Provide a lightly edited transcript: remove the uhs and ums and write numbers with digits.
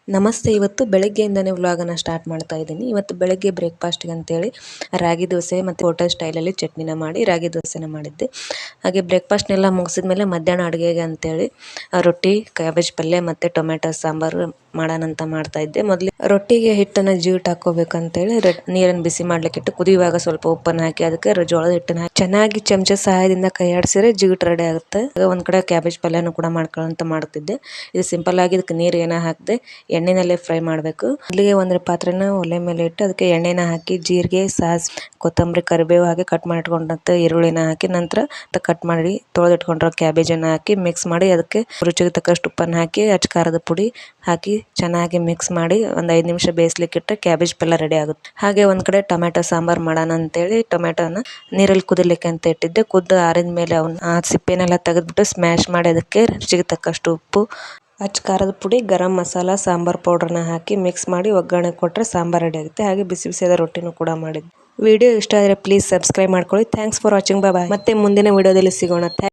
ನಮಸ್ತೆ. ಇವತ್ತು ಬೆಳಗ್ಗೆಯಿಂದನೇ ವ್ಲಾಗನ್ನು ಸ್ಟಾರ್ಟ್ ಮಾಡ್ತಾ ಇದ್ದೀನಿ. ಇವತ್ತು ಬೆಳಗ್ಗೆ ಬ್ರೇಕ್ಫಾಸ್ಟ್ಗೆ ಅಂತೇಳಿ ರಾಗಿ ದೋಸೆ ಮತ್ತು ಹೋಟೆಲ್ ಸ್ಟೈಲಲ್ಲಿ ಚಟ್ನಿನ ಮಾಡಿ ರಾಗಿ ದೋಸೆನ ಮಾಡಿದ್ದೆ. ಹಾಗೆ ಬ್ರೇಕ್ಫಾಸ್ಟ್ನೆಲ್ಲ ಮುಗಿಸಿದ ಮೇಲೆ ಮಧ್ಯಾಹ್ನ ಅಡುಗೆಗೆ ಅಂತೇಳಿ ರೊಟ್ಟಿ, ಕ್ಯಾಬೇಜ್ ಪಲ್ಯ ಮತ್ತು ಟೊಮೆಟೊ ಸಾಂಬಾರು ಮಾಡೋಣ ಅಂತ ಮಾಡ್ತಾ ಇದ್ದೆ. ಮೊದಲು ರೊಟ್ಟಿಗೆ ಹಿಟ್ಟನ್ನು ಜಿಗುಟ್ ಹಾಕೋಬೇಕಂತೇಳಿ ನೀರನ್ನು ಬಿಸಿ ಮಾಡ್ಲಿಕ್ಕೆ ಇಟ್ಟು ಕುದಿಯುವಾಗ ಸ್ವಲ್ಪ ಉಪ್ಪನ್ನು ಹಾಕಿ ಅದಕ್ಕೆ ಜೋಳದ ಹಿಟ್ಟನ್ನು ಹಾಕಿ ಚೆನ್ನಾಗಿ ಚಮಚ ಸಹಾಯದಿಂದ ಕೈ ಆಡಿಸಿದ್ರೆ ಜಿಗುಟ್ ರೆಡಿ ಆಗುತ್ತೆ. ಒಂದ್ ಕಡೆ ಕ್ಯಾಬೇಜ್ ಪಲ್ಯನೂ ಕೂಡ ಮಾಡ್ಕೊಳ್ಳೋಂತ ಮಾಡ್ತಿದ್ದೆ. ಇದು ಸಿಂಪಲ್ ಆಗಿ ಇದಕ್ಕೆ ನೀರು ಏನೋ ಹಾಕದೆ ಎಣ್ಣೆನಲ್ಲೇ ಫ್ರೈ ಮಾಡಬೇಕು. ಇಲ್ಲಿಗೆ ಒಂದು ಪಾತ್ರೆನ ಒಲೆ ಮೇಲೆ ಇಟ್ಟು ಅದಕ್ಕೆ ಎಣ್ಣೆನ ಹಾಕಿ ಜೀರಿಗೆ, ಸಾಸಿವೆ, ಕೊತ್ತಂಬರಿ, ಕರಿಬೇವು ಹಾಗೆ ಕಟ್ ಮಾಡಿಟ್ಕೊಂಡಂತ ಈರುಳ್ಳಿನ ಹಾಕಿ ನಂತರ ಕಟ್ ಮಾಡಿ ತೊಳೆದಿಟ್ಕೊಂಡಿರೋ ಕ್ಯಾಬೇಜ್ ಅನ್ನ ಹಾಕಿ ಮಿಕ್ಸ್ ಮಾಡಿ ಅದಕ್ಕೆ ರುಚಿಗೆ ತಕ್ಕಷ್ಟು ಉಪ್ಪನ್ನು ಹಾಕಿ ಅಚ್ಚ ಖಾರದ ಪುಡಿ ಹಾಕಿ ಚೆನ್ನಾಗಿ ಮಿಕ್ಸ್ ಮಾಡಿ ಒಂದು 5 ನಿಮಿಷ ಬೇಯಿಸ್ಲಿಕ್ಕೆ ಇಟ್ಟರೆ ಕ್ಯಾಬೇಜ್ ಪಲ್ಯ ರೆಡಿ ಆಗುತ್ತೆ. ಹಾಗೆ ಒಂದ್ ಕಡೆ ಟೊಮೆಟೊ ಸಾಂಬಾರ್ ಮಾಡೋಣ ಅಂತೇಳಿ ಟೊಮೆಟೊನ ನೀರಲ್ಲಿ ಕುದಿಲಿಕ್ಕೆ ಅಂತ ಇಟ್ಟಿದ್ದೆ. ಕುದ್ದು ಆರಿದ ಮೇಲೆ ಆ ಸಿಪ್ಪೆನೆಲ್ಲ ತೆಗೆದ್ಬಿಟ್ಟು ಸ್ಮ್ಯಾಶ್ ಮಾಡಿ ಅದಕ್ಕೆ ರುಚಿಗೆ ತಕ್ಕಷ್ಟು ಉಪ್ಪು, ಅಚ್ಚ ಖಾರದ ಪುಡಿ, ಗರಂ ಮಸಾಲ, ಸಾಂಬಾರ್ ಪೌಡರ್ನ ಹಾಕಿ ಮಿಕ್ಸ್ ಮಾಡಿ ಒಗ್ಗರಣೆ ಕೊಟ್ಟರೆ ಸಾಂಬಾರ್ ರೆಡಿ ಆಗುತ್ತೆ. ಹಾಗೆ ಬಿಸಿ ಬಿಸಿಯಾದ ರೊಟ್ಟಿನೂ ಕೂಡ ಮಾಡಿದ್ದೆ. ವಿಡಿಯೋ ಇಷ್ಟ ಆದರೆ ಪ್ಲೀಸ್ ಸಬ್ಸ್ಕ್ರೈಬ್ ಮಾಡ್ಕೊಳ್ಳಿ. Thanks for watching. ಬಾಯ್. ಮತ್ತೆ ಮುಂದಿನ ವಿಡಿಯೋದಲ್ಲಿ ಸಿಗೋಣ.